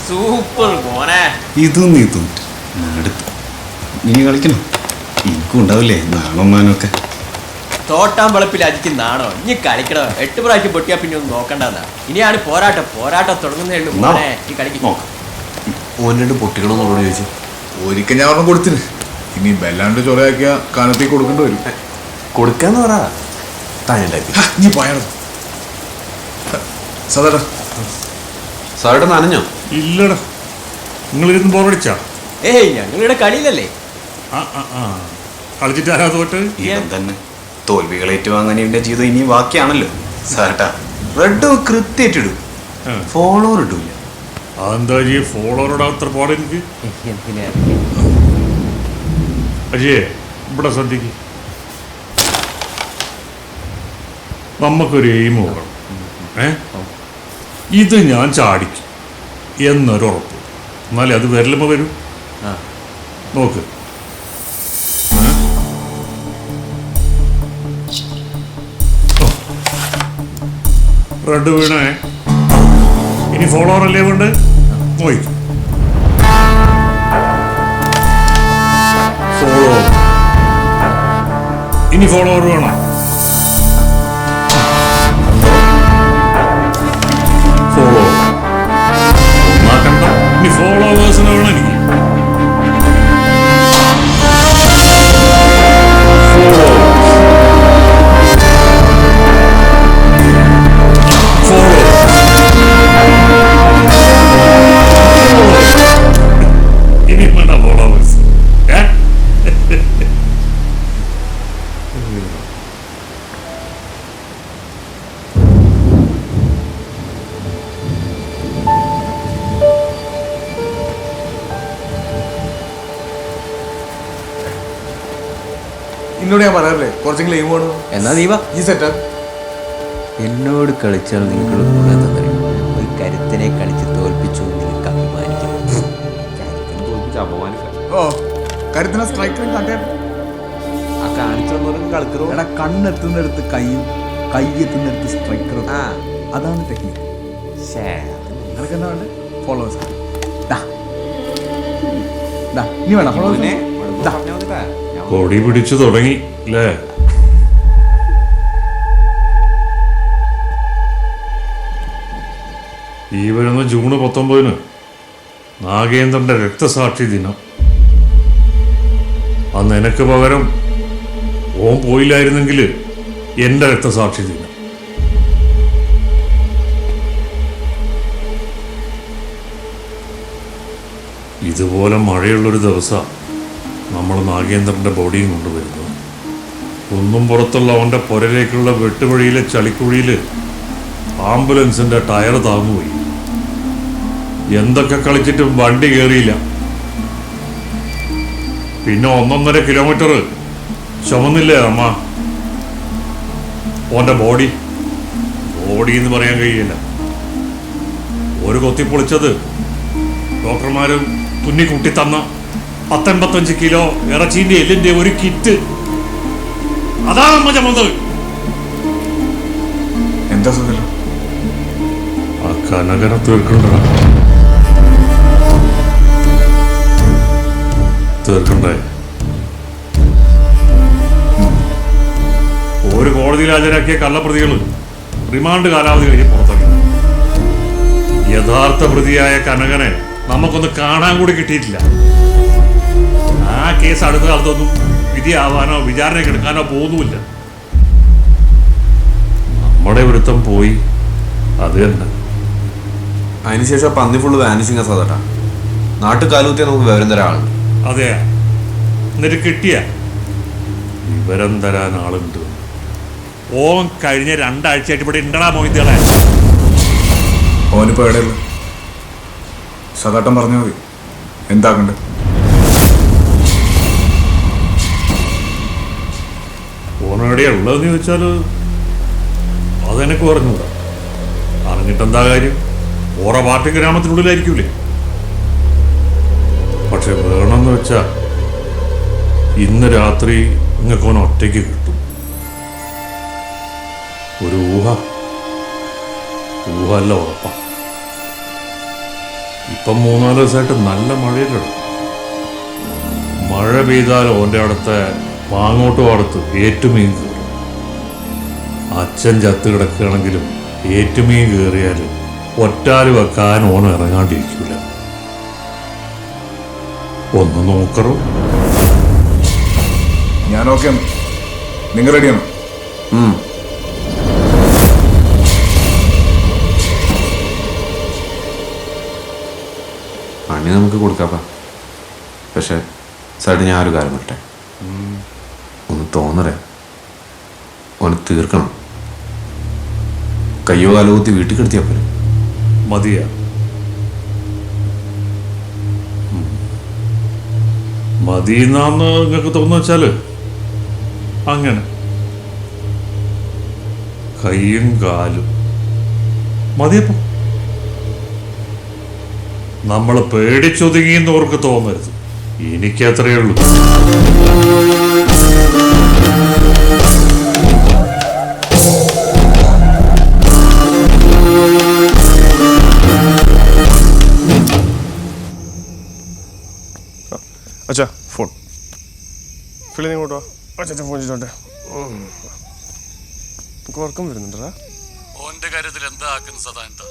Super മോനെ. ഇതും നീ തോറ്റു അടുത്ത് ഇനി കളിക്കണം. എനിക്കും ഉണ്ടാവില്ലേ നാണൊന്നാനൊക്കെ. തോട്ടാൻ വെളുപ്പിൽ അജിക്ക് നാണോ? ഇനി കളിക്കണോ? 8 പ്രാവശ്യം പൊട്ടിയാ പിന്നെ ഒന്നും നോക്കണ്ടെന്നാ. ഇനിയാണ് പോരാട്ടം തുടങ്ങുന്നേ ഉള്ളൂ മോനെ. ഈ കളിക്ക് ഓനോട് പൊട്ടിക്കണമെന്നോട് ചോദിച്ചു. ഒരിക്കൽ ഞാൻ ഒരെണ്ണം കൊടുത്തിന്. ഇനി ബെല്ലാണ്ട് ചൊറയാക്കിയ കാനത്തേക്ക് കൊടുക്കേണ്ടി വരും. കൊടുക്കാന്ന് പറ. താനുണ്ടാക്കി നീ പോയാണോ സദാ സാറിട്ട് നനഞ്ഞോ? ഇല്ലടാ, നിങ്ങളിരുന്ന് ബോറടിച്ചാ? ഏയ് ഞങ്ങളിവിടെ കളിയിലല്ലേ. കളിച്ചിട്ട് ആരാ തോറ്റ്? ഇവൻ തന്നെ തോൽവികൾ ഏറ്റുവാങ്ങാൻ ഇവന്റെ ജീവിതം ഇനി ബാക്കിയാണല്ലോ. സാട്ടാ റെഡ് കൃത്യമായിട്ടിടും, ഫോളോവർ ഇടൂല. അതെന്താ അജിയെ ഫോളോവറുടെ അത്ര പാട് എനിക്ക്? എന്തിനാ അജിയെ ഇവിടെ ശ്രദ്ധിക്ക്. നമുക്കൊരു എയിം നോക്കണം. ഇത് ഞാൻ ചാടിക്കും എന്നൊരുറപ്പ്. എന്നാലേ അത് വരലുമ്പോൾ വരും. നോക്ക്. റെഡ് വീണേ. ഇനി ഫോളോവർ അല്ലേ വേണ്ട? നോക്കും. ഫോളോവർ. ഇനി ഫോളോവർ വേണം. ഫോളോവർ ഒന്നാക്കണ്ട. ഇനി ഫോളോവേഴ്സിനെ വേണം എനിക്ക്. എന്നോട് ഞാൻ പറയാറില്ലേ കുറച്ചെങ്കിലും എയിം വേണം. എന്നാ നീ വാ. ഈ സെറ്റാ എന്നോട് കളിച്ചാൽ നിങ്ങൾ ഒരു കരുത്തിനെ കളിച്ച് തോൽപ്പിച്ചു നിങ്ങൾക്ക് അഭിമാനിക്കും. ഓ കരുത്തിനെ സ്ട്രൈക്കറും കാട്ടിയാ എടാ, കണ്ണെത്തുന്നിടത്ത് കൈയും കൈയെത്തുന്നിടത്ത് സ്ട്രൈക്കറും. അതാണ് ടെക്നിക്ക്. നിങ്ങൾക്ക് എന്താ വേണ്ടത്? ഫോളോവേഴ്സ്. ഇനി വേണം ഫോളോവേഴ്സിനെ. കൊടി പിടിച്ചു തുടങ്ങി അല്ലേ? ഈ വരുന്ന ജൂൺ 19 നാഗേന്ദ്രന്റെ രക്തസാക്ഷി ദിനം. അന്ന് എനിക്ക് പകരം ഓൻ പോയില്ലായിരുന്നെങ്കിൽ എൻ്റെ രക്തസാക്ഷി ദിനം. ഇതുപോലെ മഴയുള്ളൊരു ദിവസമാണ് നമ്മൾ നാഗേന്ദ്രൻ്റെ ബോഡിയും കൊണ്ടുവരുന്നത്. ഒന്നും പുറത്തുള്ള അവൻ്റെ പുരയിലേക്കുള്ള വെട്ടുവഴിയിലെ ചളിക്കുഴിയിൽ ആംബുലൻസിൻ്റെ ടയർ താങ്ങുപോയി. എന്തൊക്കെ കളിച്ചിട്ടും വണ്ടി കയറിയില്ല. പിന്നെ 1.5 കിലോമീറ്റർ ചുമന്നില്ലേ അമ്മ ഓൻ്റെ ബോഡി എന്ന് പറയാൻ കഴിയില്ല. ഒരു കൊത്തിപ്പൊളിച്ചത് ഡോക്ടർമാർ തുന്നിക്കുട്ടി തന്ന 85 കിലോ ഇറച്ചീൻ്റെ എല്ലിൻ്റെ ഒരു കിറ്റ്. അതാണ് അമ്മ ചുമന്നത്. എന്താ സുഖം? ആ കനകനെ തീർക്കണ്ടേ? ഒരു കോടതിയിൽ ഹാജരാക്കിയ കള്ളപ്രതികൾ റിമാൻഡ് കാലാവധി കഴിഞ്ഞ് പുറത്തിറങ്ങി. യഥാർത്ഥ പ്രതിയായ കനകനെ നമുക്കൊന്ന് കാണാൻ കൂടി കിട്ടിയിട്ടില്ല. ആ കേസ് അടുത്ത കാലത്തൊന്നും വിധിയാവാനോ വിചാരണയ്ക്ക് എടുക്കാനോ പോകുന്നുമില്ല. നമ്മുടെ ഒരുത്തം പോയി, അത് തന്നെ. അതിനുശേഷം പന്നി ഫുള്ള് വാനിഷിങ് സാധാട്ടാ. നാട്ടിൽ കാലൂത്തിയ നമുക്ക് വിവരം തരാൻ ആളുണ്ട്. അതെയാ? എന്നിട്ട് കിട്ടിയ വിവരം തരാൻ ആളുണ്ട്. ഓൻ കഴിഞ്ഞ 2 ആഴ്ചയായിട്ട് ഇവിടെ ഉണ്ടടാ മോഹിതകളെ. ഓനിപ്പോ എവിടെയല്ല? സദാട്ടം പറഞ്ഞാൽ മതി എന്താക്കണ്ട്. ഓനെവിടെയാ ഉള്ളതെന്ന് ചോദിച്ചാൽ അതെനിക്ക് പറഞ്ഞൂടാ. അറിഞ്ഞിട്ടെന്താ കാര്യം? ഓറ പാർട്ടി ഗ്രാമത്തിനുള്ളിലായിരിക്കൂലേ. പക്ഷെ വേണമെന്ന് വെച്ചാ ഇന്ന് രാത്രി നിങ്ങൾക്ക് ഓൻ ഒറ്റയ്ക്ക് കിട്ടും. ഒരു ഊഹ അല്ല, ഉറപ്പാ. ഇപ്പം 3-4 ദിവസമായിട്ട് നല്ല മഴയുണ്ട്. മഴ പെയ്താൽ ഓൻ്റെ അടുത്ത് മാങ്ങോട്ടും അടുത്ത് ഏറ്റുമീൻ കയറും. അച്ഛൻ ചത്ത് കിടക്കുകയാണെങ്കിലും ഏറ്റുമീൻ കയറിയാൽ ഒറ്റാല് വെക്കാൻ ഓൻ ഇറങ്ങാണ്ടിരിക്കില്ല. ഒന്ന് നോക്കറോ. ഞാൻ ഓക്കെ, നിങ്ങൾ റെഡിയാണോ? പണി നമുക്ക് കൊടുക്കാപ്പാ. പക്ഷെ സായിട്ട് ഞാൻ ഒരു കാര്യം പറട്ടെ, ഒന്ന് തോന്നറേ, ഒന്ന് തീർക്കണം. കയ്യോ കാലോ കുത്തി വീട്ടിൽ കിടത്തിയാ പോലെ മതിയാ. മതിയെന്നാന്ന് നിങ്ങൾക്ക് തോന്നുന്നു വെച്ചാല് അങ്ങനെ കൈയും കാലും മതിയപ്പോ. നമ്മൾ പേടിച്ചൊതുങ്ങിയെന്നവർക്ക് തോന്നരുത്. എനിക്കത്രയേ ഉള്ളൂ. അച്ഛാ ഫോൺ ഫിളിന് ഇങ്ങോട്ട് വാ. അച്ഛാ ഫോൺ ചെയ്തോട്ടെ. നമുക്ക് ഉറക്കം വരുന്നുണ്ടോ? ഓന്റെ കാര്യത്തിൽ എന്താ ആക്കുന്ന സദാന്ത?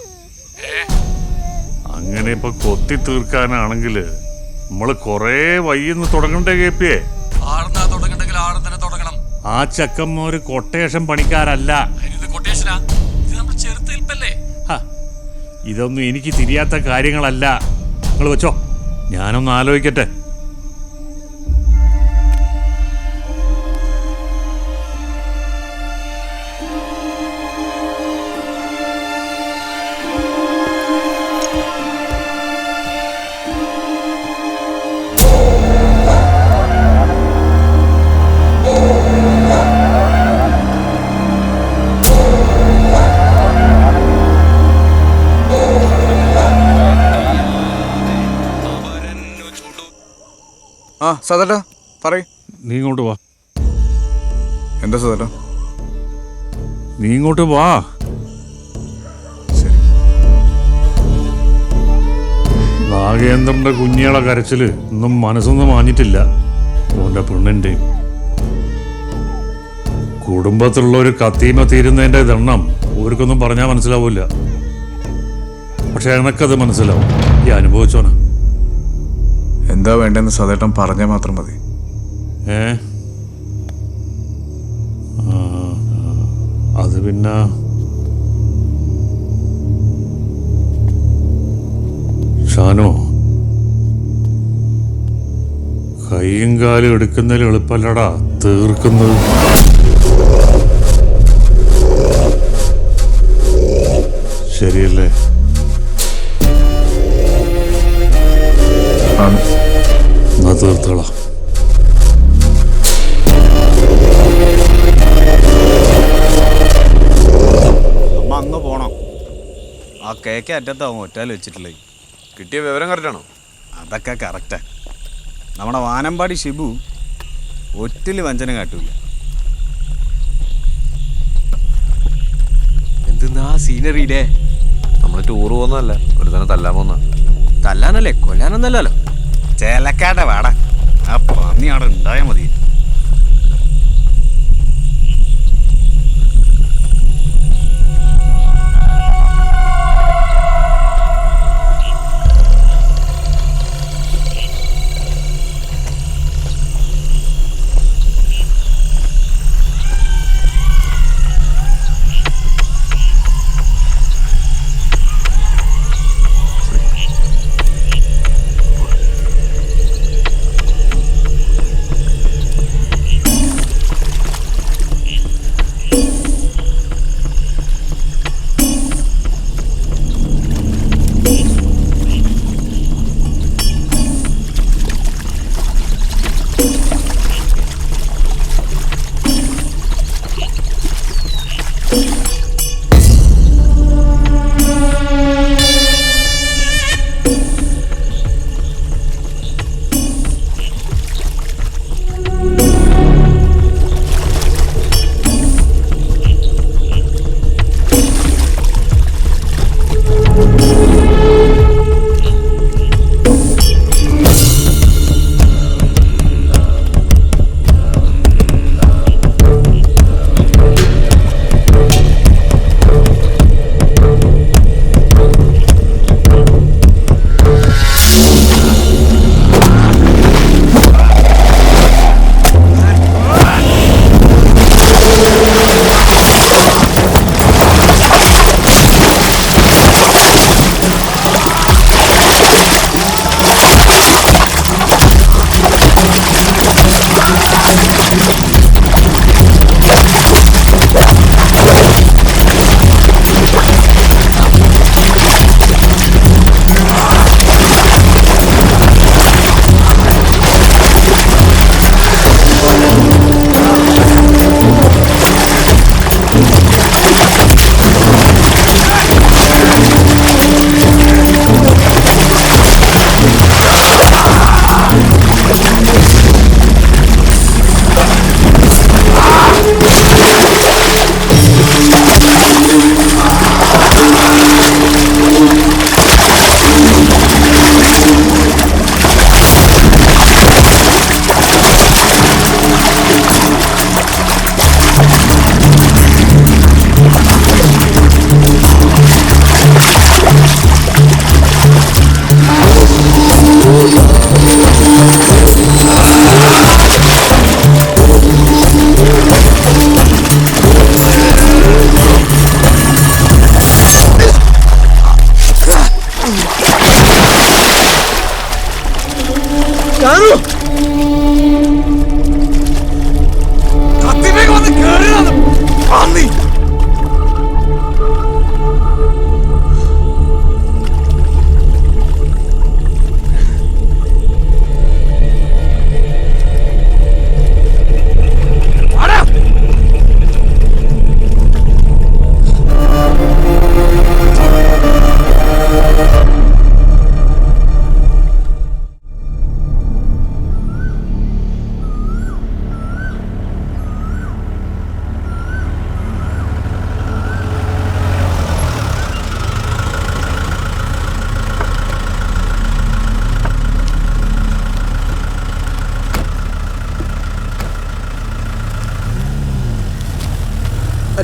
അങ്ങനെ ഇപ്പൊ കൊത്തി തീർക്കാനാണെങ്കിൽ നമ്മള് കൊറേ വയ്യെന്ന് തുടങ്ങണ്ടേ കേപ്പിയേ? തുടങ്ങണ്ടെങ്കിൽ ആടെ തന്നെ തുടങ്ങണം. ആ ചക്കന്മാര് കൊട്ടേഷൻ പണിക്കാരല്ല. ഇതൊന്നും എനിക്ക് തിരിയാത്ത കാര്യങ്ങളല്ല. നിങ്ങൾ വെച്ചോ, ഞാനൊന്ന് ആലോചിക്കട്ടെ. ആ സതേട്ടാ പറയ്. നീ ഇങ്ങോട്ട് വാ. എന്താ സതേട്ടാ? നീ ഇങ്ങോട്ട് വാ. ശരി. നാഗേന്ദ്രന്റെ കുഞ്ഞികളെ കരച്ചില് ഒന്നും മനസ്സൊന്നും മാഞ്ഞിട്ടില്ല. ഓന്റെ പെണ്ണിൻ്റെയും കുടുംബത്തിലുള്ള ഒരു കത്തീമ തീരുന്നതിൻ്റെ ദണ്ണം ഓർക്കൊന്നും പറഞ്ഞാൽ മനസ്സിലാവില്ല. പക്ഷെ എനക്കത് മനസ്സിലാവും. ഈ അനുഭവിച്ചോന. എന്താ വേണ്ടെന്ന് സതേട്ടൻ പറഞ്ഞാൽ മാത്രം മതി. അത് പിന്നെ ഷാനോ, കൈയും കാലും എടുക്കുന്നതിൽ എളുപ്പമല്ലടാ തീർക്കുന്നത്. ശരിയല്ലേ? എന്നാ തീർത്തോളാം. അമ്മ അങ്ങ് പോണം. ആ കേക്ക് അറ്റത്താവും ഒറ്റാൽ വെച്ചിട്ടുള്ളത്. കിട്ടിയ വിവരം കറക്റ്റാണോ? അതൊക്കെ കറക്റ്റാ. നമ്മുടെ വാനമ്പാടി ഷിബു ഒറ്റിൽ വഞ്ചന കാട്ടൂല. എന്തെന്നാ സീനറിയില്ലേ? നമ്മൾ ടൂർ പോകുന്നതല്ല, ഒരു തന്നെ തല്ലാൻ പോകുന്ന. തല്ലാനല്ലേ, കൊല്ലാനൊന്നല്ലോ. ചേലക്കാട്ടെ വാടാ. ആ പന്നി അവിടെ ഉണ്ടായാൽ മതി.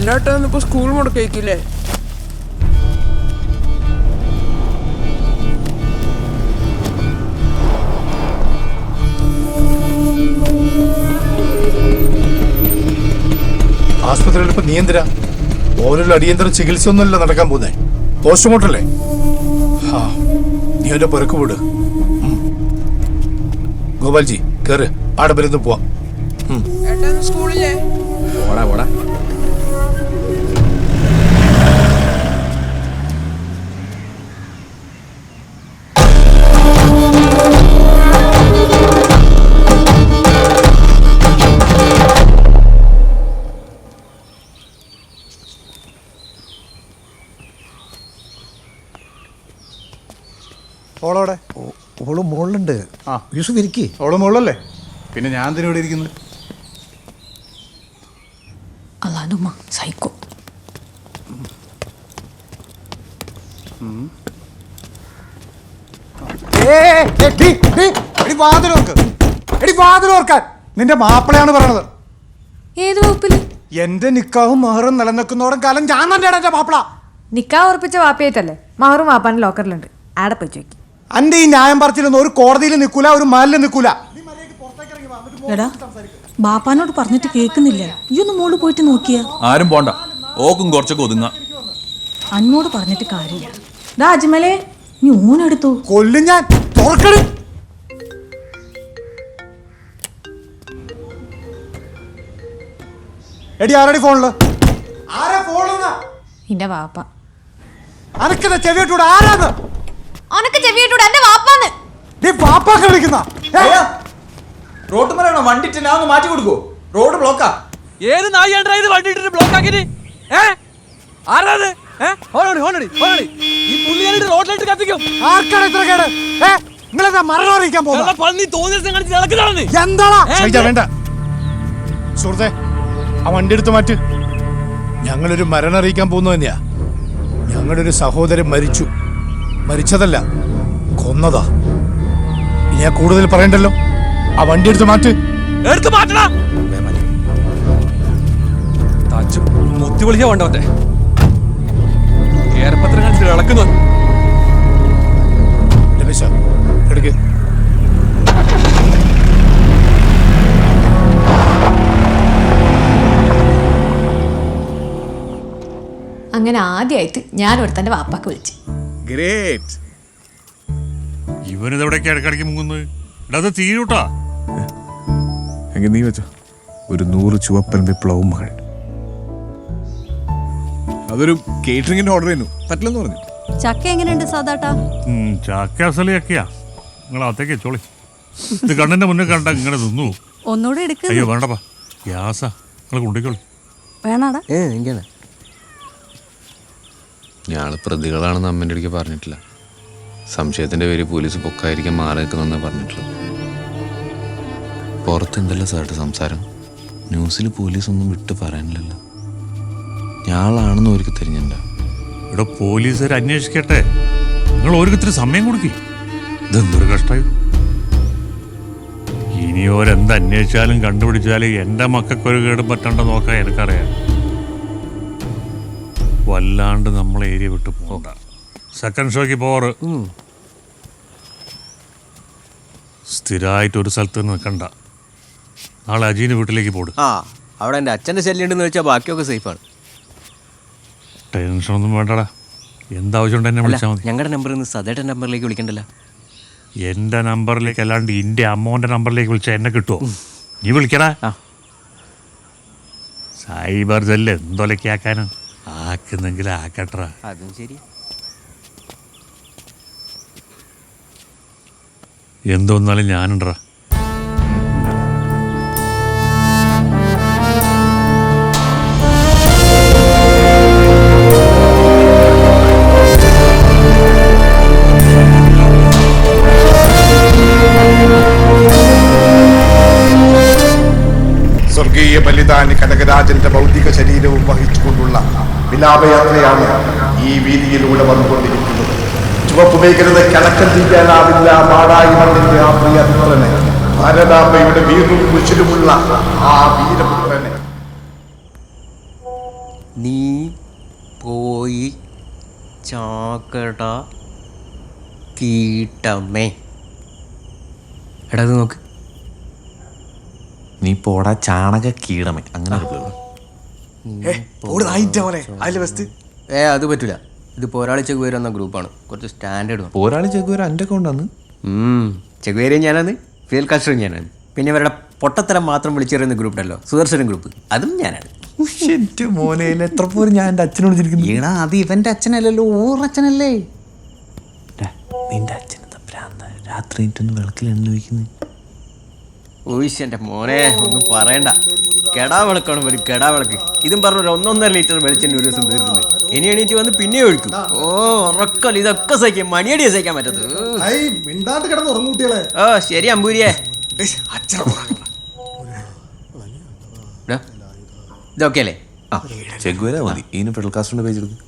ബെല്ലാട്ടന്ന് ഇപ്പൊ സ്കൂൾ മുടക്കില്ലേ? ആസ്പത്രിയിൽ ഇപ്പൊ നീ എന്തിനാ? ഓരോ അടിയന്തര ചികിത്സ ഒന്നുമല്ല നടക്കാൻ പോകുന്നേ, പോസ്റ്റ്മോർട്ടം അല്ലേ? നീ അവന്റെ പുരക്ക് വിട്. ഗോപാൽജി കേറ്, ആടെ വരുന്ന് പോവാം. സ്കൂളില്ലേ? ഓടാ ഓടാ. ഓളോടെ ഓള് മുകളിലുണ്ട്. ആ യൂസുഫ് ഇരിക്കേ. ഓള് മുകളിലല്ലേ, പിന്നെ ഞാൻ എന്തിനാ ഇവിടെ ഇരിക്കുന്നത്? അല്ലാണ്ടുമ്മ സൈക്കോ. നിന്റെ മാപ്പിളയാണ് പറയണത്. ഏത് വകുപ്പില്? എന്റെ നിക്കാഹും മഹറും നിലനിൽക്കുന്നോടും കാലം ഞാൻ തന്നെയാണ് എന്റെ മാപ്പിള. നിക്കാഹ് ഉറപ്പിച്ച വാപ്പിയായിട്ടല്ലേ? മഹറും വാപ്പാന്റെ ലോക്കറിലുണ്ട്, ആടെ പോയി ചോദിക്കും. അന്റെ ഈ ന്യായം പറച്ചിലൊന്നും ഒരു കോടതിയിൽ നിൽക്കൂല, ഒരു മഹലിൽ നിൽക്കൂല. എടാ, ബാപ്പാനോട് പറഞ്ഞിട്ട് കേൾക്കുന്നില്ല. ഈ ഒന്ന് മോള് പോയിട്ട് നോക്കിയ. ആരും പോണ്ട, ഓക്കും കുറച്ചൊക്കെ ഒതുങ്ങ. അന്നോട് പറഞ്ഞിട്ട് കാര്യമില്ല. ദാ അജ്മലേ, നീ ഊനെടുത്തു. കൊല്ലും ഞാൻ. തുറക്കട്. എടി ആരടി ഫോണില്? ആരാ ഫോണില്? എന്റെ വാപ്പ. അനക്കത ചെവിയിട്ടൂടെ ആരാന്ന്? അനക്ക് ചെവിയിട്ടൂടെ എന്റെ വാപ്പാന്ന്. നീ പാപ്പാക്ക് വിളിക്കുന്ന റോഡ് പറയണോ? വണ്ടിട്ട് ഞാൻ ഒന്ന് മാറ്റി കൊടുക്കോ? റോഡ് ബ്ലോക്കാ. ഏത് നായിട്ടാ ഇത് വണ്ടി ഇട്ടിട്ട് ബ്ലോക്ക് ആക്കിട്ട്? ആരാത്? ഈ പുള്ളി റോഡിലിട്ട് കത്തിക്കും. ആർക്കാണ് ഇത്ര കേട്? നിങ്ങളെന്താ മരണം അറിയിക്കാൻ പോകുന്നത്? പന്നി തോന്നിയ കാണിച്ച് നടക്കുന്നതാണ്. എന്താടാ? വേണ്ട സുഹൃത്തെ, ആ വണ്ടി എടുത്ത് മാറ്റ്. ഞങ്ങളൊരു മരണം അറിയിക്കാൻ പോകുന്നത് തന്നെയാ. ഞങ്ങളുടെ ഒരു സഹോദരൻ മരിച്ചതല്ല, കൊന്നതാ. ഇനി ഞാൻ കൂടുതൽ പറയണ്ടല്ലോ. ആ വണ്ടി എടുത്ത് മാറ്റ്. എടുത്ത് മാറ്റണം. മുത്തി വിളിച്ചാ വേണ്ട മറ്റേ കേരപ്പത്രം കാണിച്ച് ഇളക്കുന്നു. രമേശ എടുക്ക്. അങ്ങനെ ആദ്യമായിട്ട് ഞാൻ ഒരുത്തന്റെ വാപ്പാക്ക് വിളിച്ചു. ഗ്രേറ്റ്. ഇവനിതെവിടേക്ക് ഇടയ്ക്കിടയ്ക്ക് മുങ്ങുന്നത്? അത് തീരൂട്ടാ. എങ്കിൽ നീ വെച്ചോ, ഒരു 100 ചുവപ്പൻ വിപ്ലവവും മകൾ. അതൊരു കേറ്ററിംഗിന്റെ ഓർഡർ ചെയ്യുന്നു, പറ്റില്ലെന്ന് പറഞ്ഞു. ചക്ക എങ്ങനെയുണ്ട് സാധാട്ടാ? ചാക്ക അസലിയൊക്കെയാ. നിങ്ങൾ അകത്തേക്ക് ചോളി. ഇത് കണ്ണിന്റെ മുന്നിൽ കണ്ട ഇങ്ങനെ തിന്നു. ഒന്നുകൂടെ എടുക്ക. അയ്യോ വേണ്ടപ്പാ, ഗ്യാസാ. നിങ്ങൾ കൊണ്ടിക്കോളി. വേണാടാ. ഞങ്ങൾ പ്രതികളാണെന്ന് അമ്മേൻ്റെ അടുക്ക് പറഞ്ഞിട്ടില്ല. സംശയത്തിൻ്റെ പേര് പോലീസ് പൊക്കായിരിക്കാൻ മാറി നിൽക്കുന്നതെന്ന് പറഞ്ഞിട്ടുള്ളൂ. പുറത്ത് എന്തല്ല സാറിട്ട് സംസാരം? ന്യൂസിൽ പോലീസൊന്നും വിട്ട് പറയാനില്ലല്ലോ. ഞാളാണെന്ന് അവർക്ക് തിരിഞ്ഞില്ല. ഇവിടെ പോലീസുകാർ അന്വേഷിക്കട്ടെ. നിങ്ങൾ ഓരോരുത്തർ സമയം കൊടുക്കി. ഇതെന്തൊരു കഷ്ടമായി. ഇനി ഓരെന്ത് അന്വേഷിച്ചാലും കണ്ടുപിടിച്ചാലും എൻ്റെ മക്കൾക്കൊരു കേടും പറ്റണ്ട നോക്കാൻ എനിക്കറിയാം. വല്ലാണ്ട് നമ്മളെ ഏരിയ വിട്ട് പോകണ്ട. സെക്കൻഡ് ഷോയ്ക്ക് പോറ്. സ്ഥിരമായിട്ട് ഒരു സ്ഥലത്ത് നിൽക്കണ്ട. നാളെ അജീൻ്റെ വീട്ടിലേക്ക് പോടും. അവിടെ എൻ്റെ അച്ഛൻ്റെ ശല്യം ഉണ്ടെന്ന് വെച്ചാൽ ബാക്കിയൊക്കെ സേഫാണ്. ടെൻഷനൊന്നും വേണ്ടടാ. എന്താവശ്യം ഉണ്ട് എന്നെ വിളിച്ചാൽ മതി. ഞങ്ങളുടെ നമ്പറിൽ നിന്ന് സദേട്ടൻ്റെ നമ്പറിലേക്ക് വിളിക്കണ്ടല്ലോ. എൻ്റെ നമ്പറിലേക്ക് അല്ലാണ്ട് എൻ്റെ അമ്മോൻ്റെ നമ്പറിലേക്ക് വിളിച്ചാൽ എന്നെ കിട്ടുമോ? നീ വിളിക്കടാ. സൈബർ സെല്ല് എന്തൊലക്കെ ആക്കാനും ആക്കുന്നെങ്കിൽ ആക്കട്ടെ. അതും ശരി. എന്തോന്നാലും ഞാനുണ്ടടാ. സ്വർഗീയ ബലിദാനി കനകരാജന്റെ ഭൗതിക ശരീരവും വഹിച്ചുകൊണ്ടുള്ള വിലാപയാത്രയാണ് ഈ വീതിയിലൂടെ വന്നുകൊണ്ടിരിക്കുന്നത്. ചുവപ്പ് മേഖലത് കണക്കം ചെയ്യാനാവില്ല മാടായി മണ്ണിന്റെ ആ പ്രിയപുത്രനെ, ഭാരതാംബയുടെ വീറും കുശലുമുള്ള ആ വീരപുത്രനെ. നീ പോയി ചാക്കട കീട്ടമ്മേ. എടാ ഇത് നോക്ക്. നീ പോടാ ചാണക കീടമേ. അങ്ങനെ അത് പറ്റൂല. ഇത് പോരാളി ചെകുവേര എന്ന ഗ്രൂപ്പാണ്. കുറച്ച് സ്റ്റാൻഡേർഡ്. പോരാളി ചെക്കുവര എൻ്റെ അക്കൗണ്ടാന്ന്. ചെകുവേരയും ഞാനാണ്, ഫിയൽ കാസ്റ്ററും ഞാനാണ്. പിന്നെ ഇവരുടെ പൊട്ടത്തരം മാത്രം വിളിച്ചെറിയുന്ന ഗ്രൂപ്പ് ഉണ്ടല്ലോ, സുദർശനം ഗ്രൂപ്പ്, അതും ഞാനാണ്. മോനെ എത്ര പോലും ഞാൻ എൻ്റെ അച്ഛനോട് ചിരിക്കുന്നു. ഈടാ അത് ഇവന്റെ അച്ഛനല്ലല്ലോ, ഓറച്ഛനല്ലേ. നിന്റെ അച്ഛനെന്താ ഭ്രാന്ത? രാത്രി വിളക്കിൽ എണ്ണ വയ്ക്കുന്നത്. ഓയിശ് എൻ്റെ മോനെ ഒന്നും പറയണ്ട. കെടാവിളക്കാണ് ഒരു കെടാവിളക്ക്. ഇതും പറഞ്ഞ 1.5 ലിറ്റർ വെളിച്ചെണ്ണ ഒരു ദിവസം തീർക്കുന്നത്. ഇനി എണീറ്റ് വന്ന് പിന്നെ ഒഴിക്കും. ഓ ഉറക്കല്ല, ഇതൊക്കെ സഹിക്കാം. മണിയടിയെ സഹിക്കാൻ പറ്റത്. ഓ ശരി അമ്പൂരിയെ. ഇതൊക്കെ അല്ലേ? ആ ചെക്കുവര മതി. ഇതിന് ഫെഡറൽ കാസ്റ്റിന്റെ പേജ് എടുക്കും.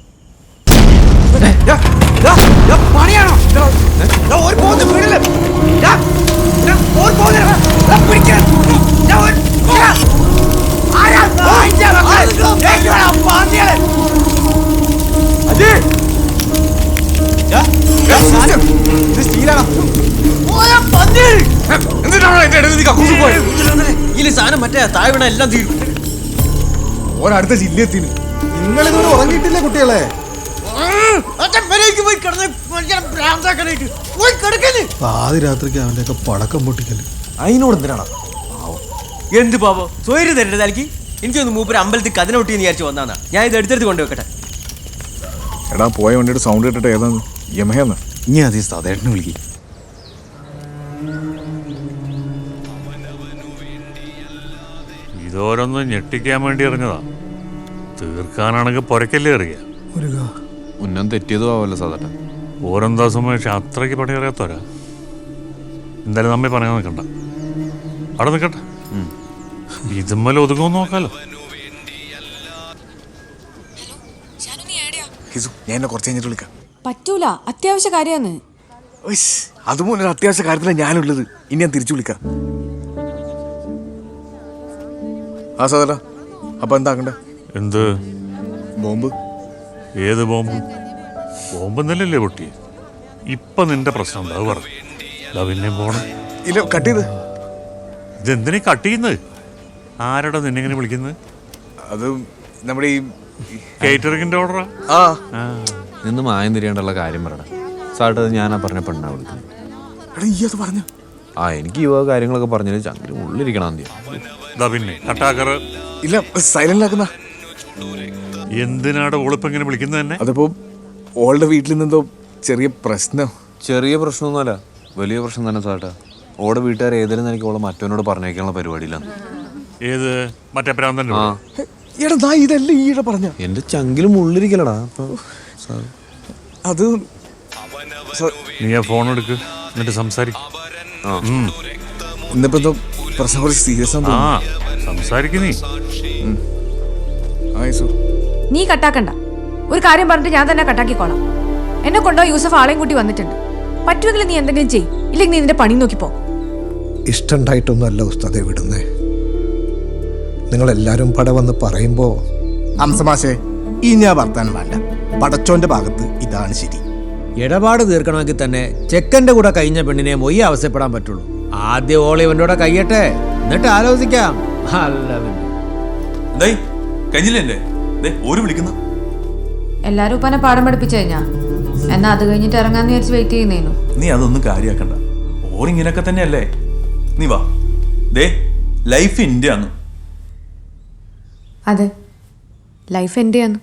ഈ സാധനം മറ്റേ താഴ്വണ എല്ലാം തീരും. ഓരടുത്ത ജില്ലയെത്തിന് നിങ്ങളിതുവരെ ഉറങ്ങിയിട്ടില്ലേ കുട്ടികളെ? പാതി രാത്രിക്ക് അവന്റെ ഒക്കെ പടക്കം പൊട്ടിക്കല്. അതിനോട് എന്തിനാണ്? എന്ത് പാപോ സ്വൈര് തരട്ടെ തലക്ക്. എനിക്കൊന്ന് മൂപ്പര് അമ്പലത്തിൽ കതിനൊട്ടിന്ന് വിചാരിച്ചു വന്നാ. ഞാൻ ഇത് എടുത്തെടുത്ത് കൊണ്ടുവെക്കട്ടെ. എടാ പോയ വണ്ടിയുടെ സൗണ്ട് കേട്ടിട്ട് ഏതാന്ന്? യമഹയെന്ന്. ഇനി അതേ സതേട്ടനെ വിളിക്കും. ഇതോരൊന്ന് ഞെട്ടിക്കാൻ വേണ്ടി ഇറങ്ങതാ. തീർക്കാനാണെങ്കിൽ പൊരക്കല്ലേ അറിയാ. ഉന്നം തെറ്റിയതും ആവല്ലോ സാധാരണ. ഓരെന്താ സുമേഷ് അത്രയ്ക്ക് പണിയറിയാത്തവരാ. എന്തായാലും നമ്മെ പറയാൻ നിൽക്കണ്ട, അവിടെ നിൽക്കട്ടെ. ഇതുമ്മല ഒതുങ്ങുമെന്ന് നോക്കാലോ. ഞാൻ എന്നെ കുറച്ച് കഴിഞ്ഞിട്ട് വിളിക്കാം. പറ്റൂല, അത്യാവശ്യ കാര്യമാണ്. അതുപോലെ ഒരു അത്യാവശ്യ കാര്യത്തിലാണ് ഞാനുള്ളത്. ഇനി ഞാൻ തിരിച്ചു വിളിക്കാം. ആ സതല അപ്പൊ എന്താക്കണ്ടേ? എന്ത് ബോംബ്? ഏത് ബോംബ്? ബോംബ് എന്നല്ലേ പൊട്ടി. ഇപ്പൊ നിന്റെ പ്രശ്നം എന്താ പറഞ്ഞു? പിന്നെയും പോണം. ഇല്ല കട്ട് ചെയ്ത്. ഇതെന്തിനാ കട്ട് ചെയ്യുന്നത്? ആരാടാ നിന്നെങ്ങനെ വിളിക്കുന്നത്? അത് നമ്മുടെ ഈ കേറ്ററിംഗിന്റെ ഓർഡറാ. ആ നിന്ന് മായം തിരിയേണ്ടുള്ള കാര്യം പറയണം. സാട്ട് അത് ഞാനാ പറഞ്ഞ പെണ്ണാ വിളിക്കുന്നത്. എടാ ഈ അത് പറഞ്ഞ എനിക്ക് ഈ കാര്യങ്ങളൊക്കെ പറഞ്ഞാൽ ചങ്കിലും ഉള്ളിരിക്കണം. പിന്നെ കട്ടാക്കറ് ഇല്ല സൈലന്റ് ആക്കുന്ന. എന്തിനാടെ ഓളിപ്പെങ്ങനെ വിളിക്കുന്നത് തന്നെ? അതിപ്പോ ഓളുടെ വീട്ടിൽ നിന്നെന്തോ ചെറിയ പ്രശ്നം. ചെറിയ പ്രശ്നമൊന്നുമല്ല, വലിയ പ്രശ്നം തന്നെ സാട്ടാ. ഓടെ വീട്ടുകാർ ഏതെങ്കിലും എനിക്ക് ഓളെ മറ്റവനോട് പറഞ്ഞേക്കാനുള്ള പരിപാടിയിലാണ്. ഏത് മറ്റേ പ്രാന്തന്റെ? എടാ നാ ഇതല്ല ഈയിടെ പറഞ്ഞ. എന്റെ ചങ്കിലും ഉള്ളിരിക്കലടാ. അത് നീ ആ ഫോൺ എടുക്ക്, എന്നിട്ട് സംസാരിക്കും. ഇന്നിപ്പോ എന്തോ പ്രശ്നം കുറച്ച് സീരിയസ് ആണ്. സംസാരിക്കും നീ. നീ കട്ടാക്കണ്ട. ഒരു കാര്യം പറഞ്ഞിട്ട് ഞാൻ തന്നെ കട്ടാക്കിക്കോളാം. എന്നെ കൊണ്ടോ യൂസഫ് ആളെയും കൂട്ടി വന്നിട്ടുണ്ട്. പറ്റുമെങ്കിൽ നീ എന്തെങ്കിലും ചെയ്യും, ഇല്ലെങ്കിൽ നീ നിന്റെ പണി നോക്കിപ്പോ. ഇഷ്ടണ്ടായിട്ടൊന്നുമല്ല ഉസ്താദെ വിടുന്നേ. നിങ്ങളെല്ലാരും പട വന്ന് പറയുമ്പോ ഹംസമാഷേ ഈ ഞാൻ വർത്താനം വേണ്ട. പടച്ചോന്റെ ഭാഗത്ത് ഇതാണ് ശരി. ഇടപാട് തീർക്കണമെങ്കിൽ തന്നെ ചെക്കൻ്റെ കൂടെ കഴിഞ്ഞ പെണ്ണിനെ മൊയ്യ അവസ്ഥപ്പെടാൻ പറ്റുള്ളൂ. ആദ്യം ഓൾ ഇവൻ്റെ കൂടെ കഴിയട്ടെ, എന്നിട്ട് ആലോചിക്കാം. അല്ല പിന്നെ കഴിഞ്ഞില്ലേ വിളിക്കുന്ന എല്ലാരും ഉപ്പനെ പാഠം പഠിപ്പിച്ചു കഴിഞ്ഞാ എന്നാ അത് കഴിഞ്ഞിട്ട് ഇറങ്ങാന്ന് വിചാരിച്ച് വെയിറ്റ് ചെയ്യുന്നേനു. നീ അതൊന്നും കാര്യാക്കണ്ട. ഓരിങ്ങനൊക്കെ തന്നെയല്ലേ. നീ വാ. ലൈഫ് ഇന്ത്യ ആണ്. അതെ, ലൈഫ് എൻ്റെ ആണ്.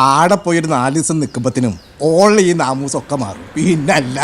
ആടെ പോയൊരു 4 ദിവസം നിൽക്കുമ്പത്തിനും ഓൾ ഈ നാമൂസൊക്കെ മാറും. പിന്നല്ല